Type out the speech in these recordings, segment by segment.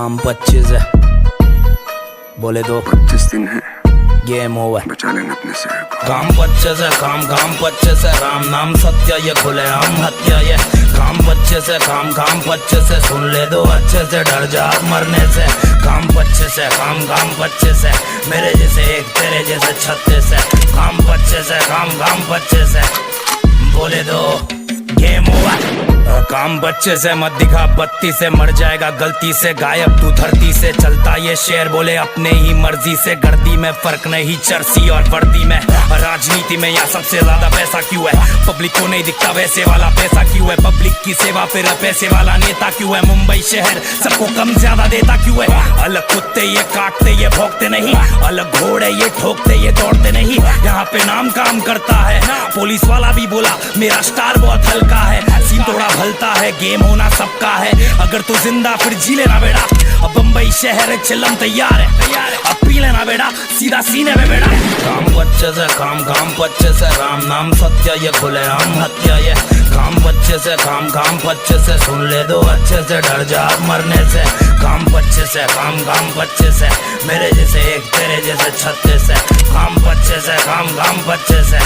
काम 25 है, बोले दो 25 दिन है, गेम ओवर। बचा लेना अपने शहर को। काम 25 है, काम 25 है, राम नाम सत्य ये खुले आम हत्या ये। काम 25 है, काम 25 है, सुन ले दो अच्छे से, डर जा मरने से। काम 25 है, काम 25 है, मेरे जैसे एक तेरे जैसे 36 है। काम 25 है, काम 25 है, बोले दो गेम ओवर। काम 25 से मत दिखा 32 से, मर जाएगा गलती से, गायब तू धरती से। चलता ये शेर बोले अपने ही मर्जी से, गर्दी में फर्क नहीं चर्सी और वर्दी में। राजनीति में यहाँ सबसे ज्यादा पैसा क्यों है, पब्लिक को नहीं दिखता वैसे वाला पैसा क्यों है। पब्लिक की सेवा फिर पैसे वाला नेता क्यों है, मुंबई शहर सबको कम ज्यादा देता क्यों है। अलग कुत्ते ये काटते ये भोंकते नहीं, अलग घोड़े ये ठोकते ये दौड़ते नहीं। यहाँ पे नाम काम करता है, पुलिस वाला भी बोला मेरा स्टार बहुत हल्का है। सीन थोड़ा भलता है, गेम होना सबका है, अगर तू जिंदा फिर जी लेना बेड़ा। अब बम्बई शहर है चिल्लम तैयार है, अब पी लेना बेड़ा सीधा सीने में बेड़ा। काम 25 है, काम 25 है, राम नाम सत्य ये खुले आम हत्या ये। काम 25 है, काम 25 है, सुन ले दो अच्छे से, डर जा मरने से। काम 25 है, काम 25 है, मेरे जैसे एक तेरे जैसे 36 है। काम 25 है, काम 25 है,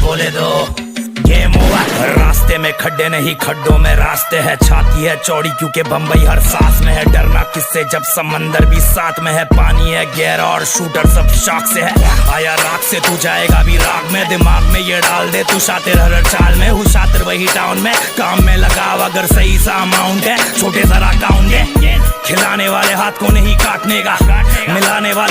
बोले दो गेम ओवर। रास्ते में खड्डे नहीं खड्डों में रास्ते है, छाती है चौड़ी क्योंकि बम्बई हर सांस में है। डरना किससे जब समंदर भी साथ में है, पानी है गहरा और शूटर सब शौक से है। आया राख से तू जाएगा भी राग में, दिमाग में ये डाल दे तू शातिर हर चाल में। हूँ शातिर वही टाउन में, काम में लगाव अगर सही सा अमाउंट है, छोटे जरा अकाउंट है। खिलाने वाले हाथ को नहीं काटने का, मिलाने वाले